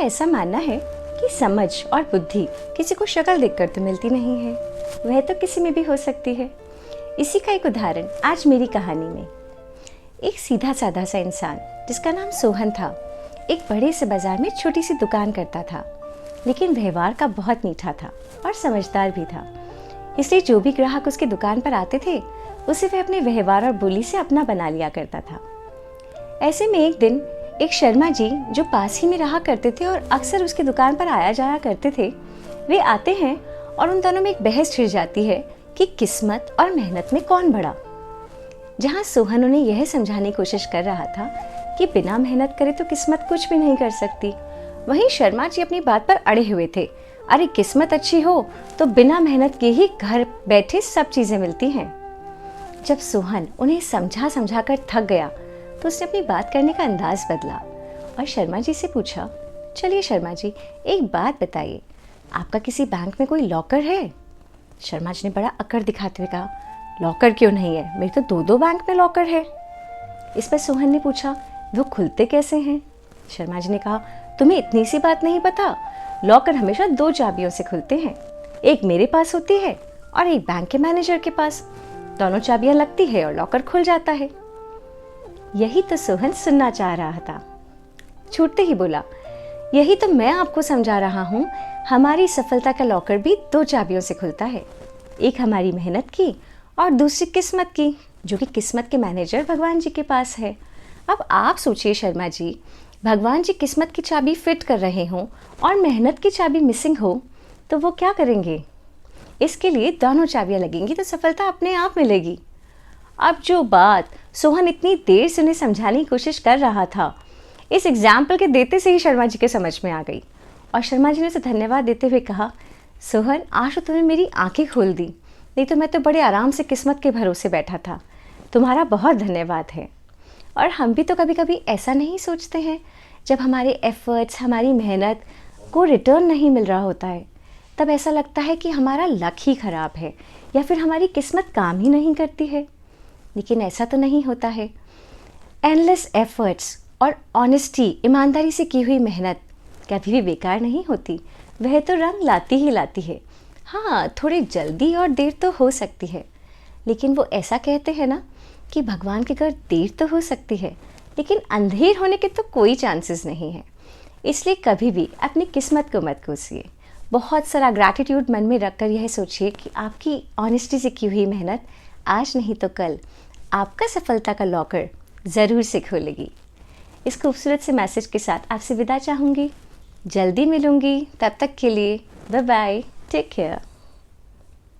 ऐसा मानना है कि समझ और बुद्धि किसी को शक्ल देखकर तो मिलती नहीं है, वह तो किसी में भी हो सकती है। इसी का एक उदाहरण आज मेरी कहानी में। एक सीधा साधा सा इंसान जिसका नाम सोहन था, एक बड़े से बाजार में छोटी सी दुकान करता था, लेकिन व्यवहार का बहुत मीठा था और समझदार भी था। इसलिए जो भी ग्राहक उसकी दुकान पर आते थे उसे वह अपने व्यवहार और बोली से अपना बना लिया करता था। ऐसे में एक दिन एक शर्मा जी जो पास ही में रहा करते थे और अक्सर उसकी दुकान पर आया जाया करते थे, वे आते हैं और उन दोनों में एक बहस छिड़ जाती है कि किस्मत और मेहनत में कौन बड़ा। जहां सोहन उन्हें यह समझाने की कोशिश कर रहा था कि बिना मेहनत करे तो किस्मत कुछ भी नहीं कर सकती, वहीं शर्मा जी अपनी बात पर अड़े हुए थे। अरे किस्मत अच्छी हो तो बिना मेहनत के ही घर बैठे सब चीजें मिलती हैं। जब सोहन उन्हें समझा समझा कर थक गया तो उसने अपनी बात करने का अंदाज बदला और शर्मा जी से पूछा, चलिए शर्मा जी एक बात बताइए, आपका किसी बैंक में कोई लॉकर है? शर्मा जी ने बड़ा अकड़ दिखाते हुए कहा, लॉकर क्यों नहीं है, मेरे तो दो बैंक में लॉकर है। इस पर सोहन ने पूछा, वो खुलते कैसे हैं? शर्मा जी ने कहा, तुम्हें इतनी सी बात नहीं पता, लॉकर हमेशा 2 चाबियों से खुलते हैं, एक मेरे पास होती है और एक बैंक के मैनेजर के पास। दोनों चाबियां लगती है और लॉकर खुल जाता है। यही तो सोहन सुनना चाह रहा था। छूटते ही बोला, यही तो मैं आपको समझा रहा हूँ, हमारी सफलता का लॉकर भी 2 चाबियों से खुलता है, एक हमारी मेहनत की और दूसरी किस्मत की, जो कि किस्मत के मैनेजर भगवान जी के पास है। अब आप सोचिए शर्मा जी, भगवान जी किस्मत की चाबी फिट कर रहे हों और मेहनत की चाबी मिसिंग हो तो वो क्या करेंगे? इसके लिए दोनों चाबियां लगेंगी तो सफलता अपने आप मिलेगी। अब जो बात सोहन इतनी देर से उन्हें समझाने की कोशिश कर रहा था, इस एग्जाम्पल के देते से ही शर्मा जी के समझ में आ गई और शर्मा जी ने उसे धन्यवाद देते हुए कहा, सोहन आज तो तुमने मेरी आंखें खोल दी, नहीं तो मैं तो बड़े आराम से किस्मत के भरोसे बैठा था। तुम्हारा बहुत धन्यवाद है। और हम भी तो कभी कभी ऐसा नहीं सोचते हैं, जब हमारे एफर्ट्स, हमारी मेहनत को रिटर्न नहीं मिल रहा होता है, तब ऐसा लगता है कि हमारा लक ही खराब है या फिर हमारी किस्मत काम ही नहीं करती है। लेकिन ऐसा तो नहीं होता है। एंडलेस एफर्ट्स और ऑनेस्टी, ईमानदारी से की हुई मेहनत कभी भी बेकार नहीं होती, वह तो रंग लाती ही लाती है। हाँ, थोड़ी जल्दी और देर तो हो सकती है, लेकिन वो ऐसा कहते हैं ना कि भगवान के घर देर तो हो सकती है लेकिन अंधेर होने के तो कोई चांसेस नहीं है। इसलिए कभी भी अपनी किस्मत को मत कोसिए। बहुत सारा ग्रैटिट्यूड मन में रखकर यह सोचिए कि आपकी ऑनेस्टी से की हुई मेहनत आज नहीं तो कल आपका सफलता का लॉकर ज़रूर से खोलेगी। इस खूबसूरत से मैसेज के साथ आपसे विदा चाहूँगी। जल्दी मिलूँगी, तब तक के लिए बाय बाय, टेक केयर।